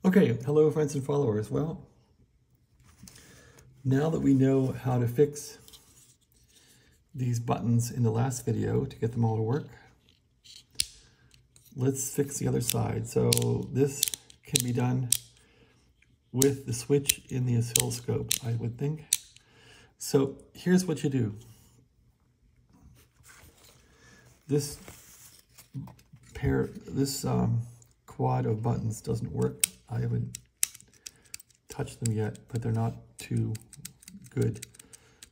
Okay, hello friends and followers. Well, now that we know how to fix these buttons in the last video to get them all to work, let's fix the other side. So this can be done with the switch in the oscilloscope, I would think. So here's what you do. This quad of buttons doesn't work. I haven't touched them yet, but they're not too good.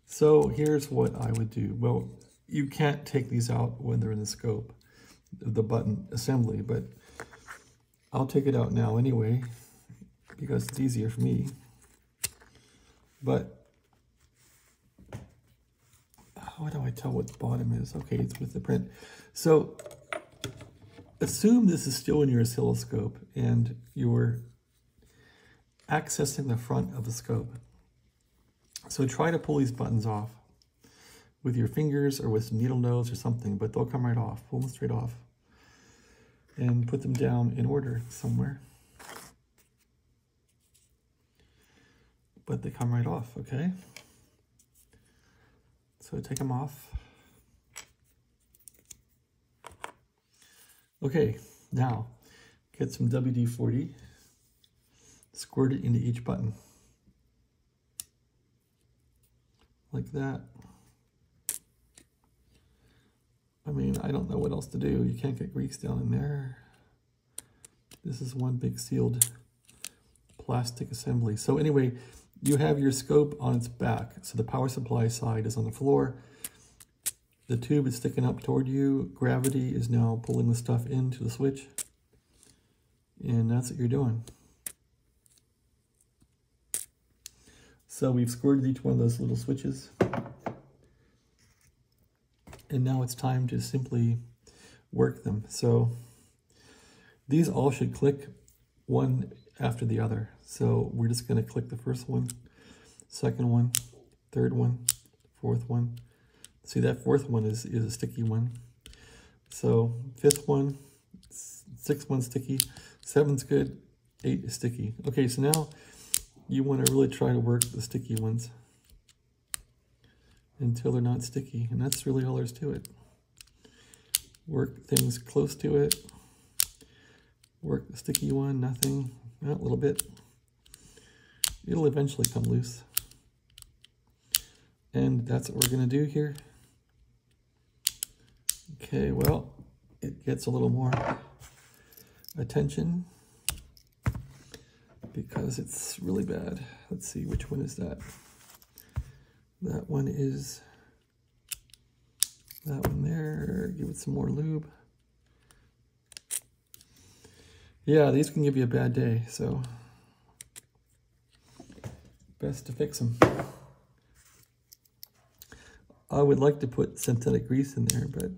So here's what I would do. Well, you can't take these out when they're in the scope, the button assembly, but I'll take it out now anyway, because it's easier for me. But how do I tell what the bottom is? Okay, it's with the print. So assume this is still in your oscilloscope and you're accessing the front of the scope. So try to pull these buttons off with your fingers or with some needle nose or something, but they'll come right off. Pull them straight off and put them down in order somewhere. But they come right off, okay? So take them off. Okay, now get some WD-40, squirt it into each button. Like that. I mean, I don't know what else to do. You can't get grease down in there. This is one big sealed plastic assembly. So anyway, you have your scope on its back. So the power supply side is on the floor. The tube is sticking up toward you. Gravity is now pulling the stuff into the switch. And that's what you're doing. So we've squirted each one of those little switches. And now it's time to simply work them. So these all should click one after the other. So we're just going to click the first one, second one, third one, fourth one. See, that fourth one is a sticky one. So fifth one, sixth one's sticky, seven's good, 8 is sticky. Okay, so now you want to really try to work the sticky ones until they're not sticky, and that's really all there is to it. Work things close to it. Work the sticky one, nothing, a little bit. It'll eventually come loose. And that's what we're going to do here. Okay, well, it gets a little more attention because it's really bad. Let's see, which one is that? That one is that one there. Give it some more lube. Yeah, these can give you a bad day, so best to fix them. I would like to put synthetic grease in there, but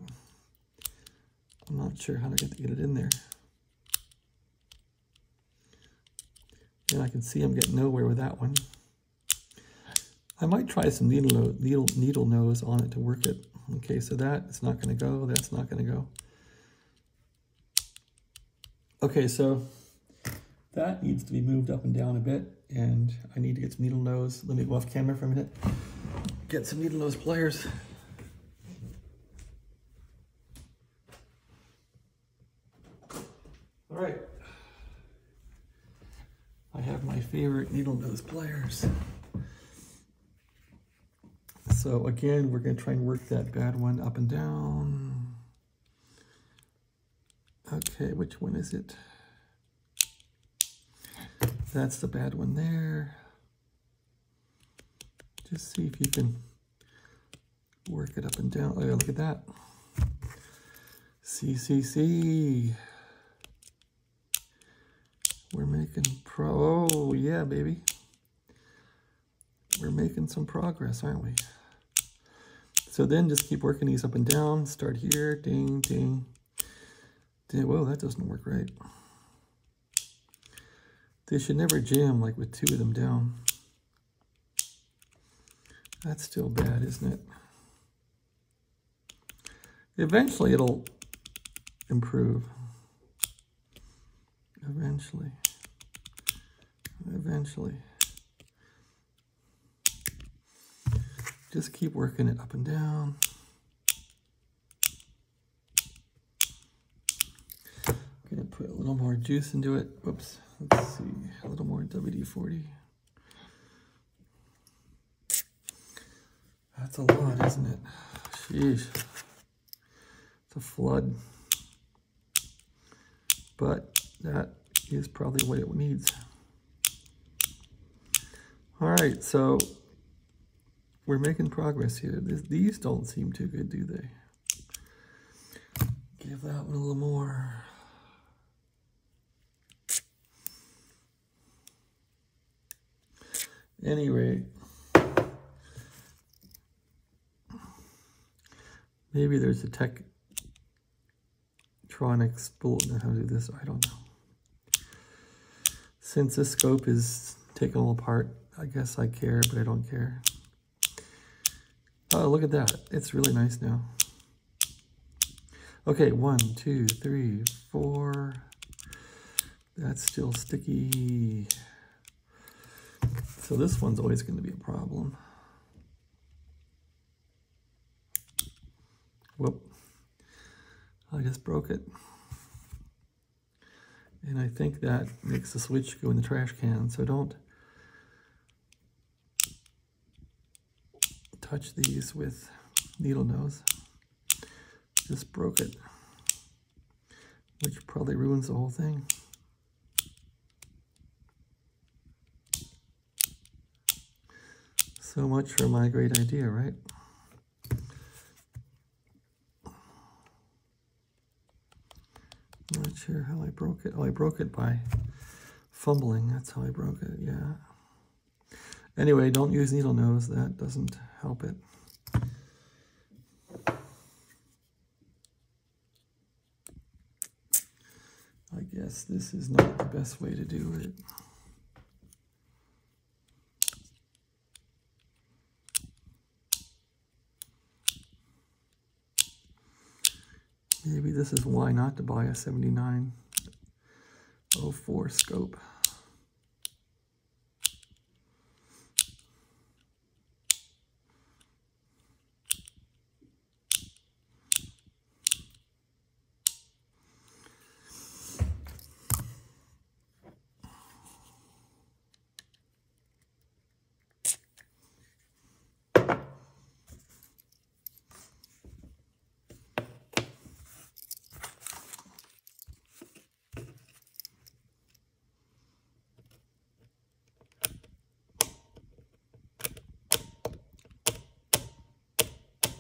I'm not sure how to get it in there. And I can see I'm getting nowhere with that one. I might try some needle nose on it to work it. Okay, so that's not going to go. That's not going to go. Okay, so that needs to be moved up and down a bit, and I need to get some needle nose. Let me go off camera for a minute. Get some needle nose pliers. All right. I have my favorite needle nose pliers. So again, we're going to try and work that bad one up and down. Okay, which one is it? That's the bad one there. Just see if you can work it up and down. Oh yeah, look at that. See. We're making oh yeah, baby. We're making some progress, aren't we? So then just keep working these up and down. Start here, ding, ding. Whoa, that doesn't work right. They should never jam like with 2 of them down. That's still bad, isn't it? Eventually it'll improve. Eventually. eventually. Just keep working it up and down. Gonna put a little more juice into it. Whoops, let's see, a little more WD-40. That's a lot, isn't it? Sheesh. It's a flood. But that is probably what it needs. All right, so we're making progress here. These don't seem too good, do they? Give that one a little more. Anyway, maybe there's a Tektronix bulletin on how to do this. I don't know. Since this scope is taken all apart, I guess I care, but I don't care. Oh, look at that. It's really nice now. Okay, 1, 2, 3, 4. That's still sticky. So this one's always going to be a problem. Whoop. I just broke it. And I think that makes the switch go in the trash can. So don't touch these with needle nose. Just broke it, which probably ruins the whole thing. So much for my great idea, right? I'm not sure how I broke it. Oh, I broke it by fumbling. That's how I broke it, yeah. Anyway, don't use needle nose. That doesn't help it. I guess this is not the best way to do it. Maybe this is why not to buy a 7904 scope.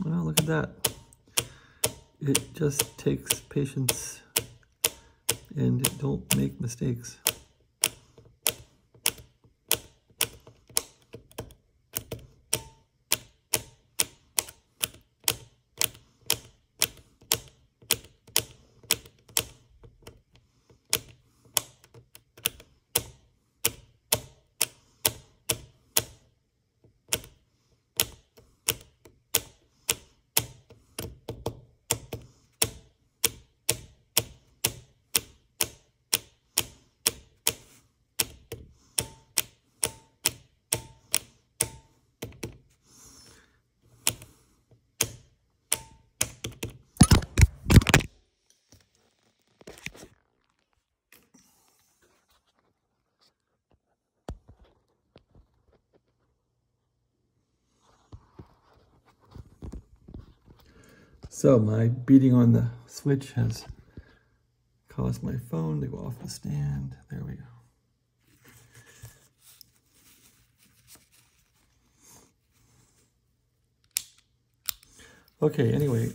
Well, look at that. It just takes patience and don't make mistakes. So my beating on the switch has caused my phone to go off the stand. There we go. Okay, anyway,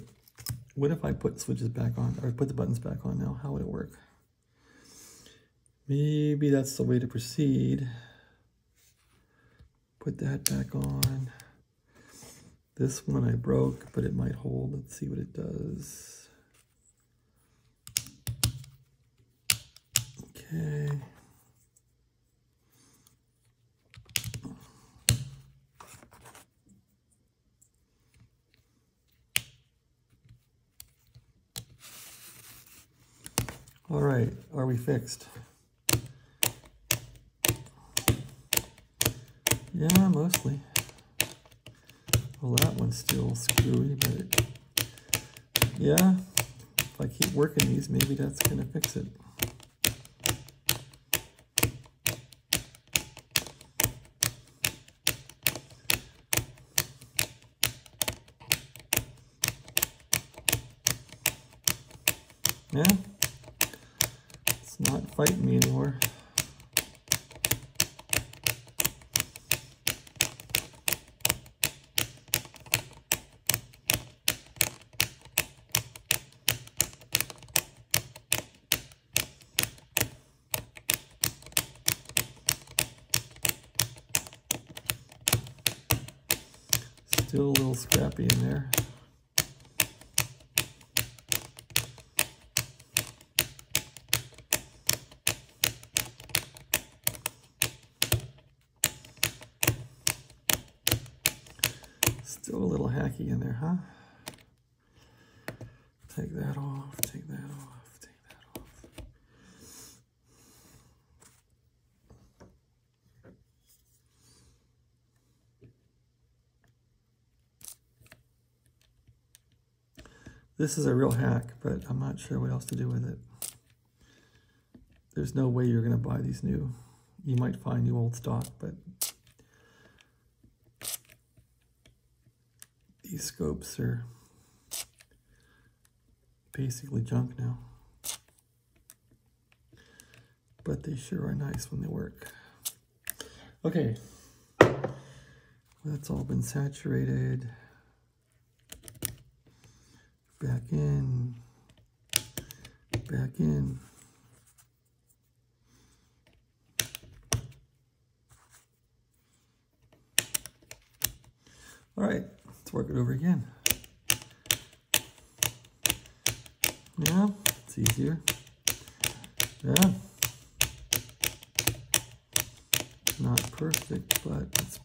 what if I put switches back on, or put the buttons back on now? How would it work? Maybe that's the way to proceed. Put that back on. This one I broke, but it might hold. Let's see what it does. Okay. All right, are we fixed? Yeah, mostly. Well, that one's still screwy, but yeah, if I keep working these, maybe that's gonna fix it. Yeah, it's not fighting me anymore. Still a little scrappy in there. Still a little hacky in there, huh? Take that off, take that off, take that off. This is a real hack, but I'm not sure what else to do with it. There's no way you're going to buy these new. You might find new old stock, but these scopes are basically junk now. But they sure are nice when they work. Okay, that's all been saturated. Back in, back in. All right, let's work it over again. Yeah, it's easier. Yeah. Not perfect, but it's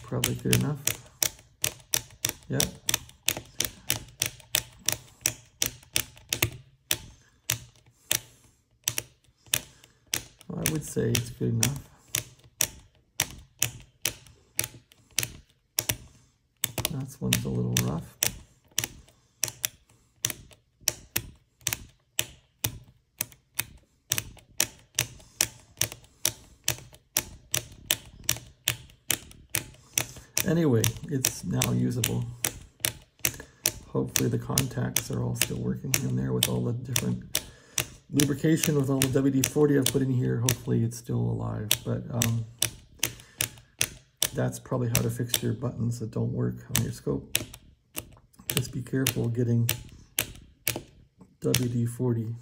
probably good enough. Yep. Well, I would say it's good enough. This one's a little rough. Anyway, it's now usable. Hopefully the contacts are all still working in there with all the different lubrication, with all the WD-40 I've put in here. Hopefully it's still alive, but that's probably how to fix your buttons that don't work on your scope. Just be careful getting WD-40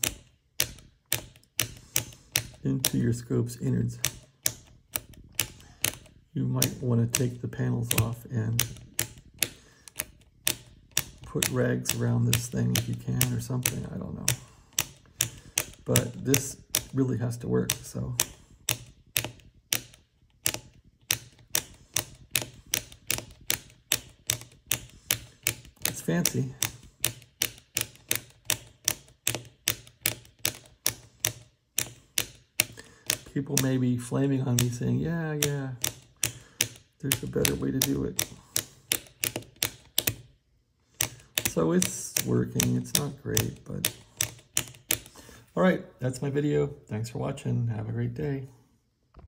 into your scope's innards. You might want to take the panels off and put rags around this thing if you can, or something, I don't know. But this really has to work, so. It's fancy. People may be flaming on me saying, yeah, there's a better way to do it. So it's working. It's not great, but all right, that's my video. Thanks for watching. Have a great day.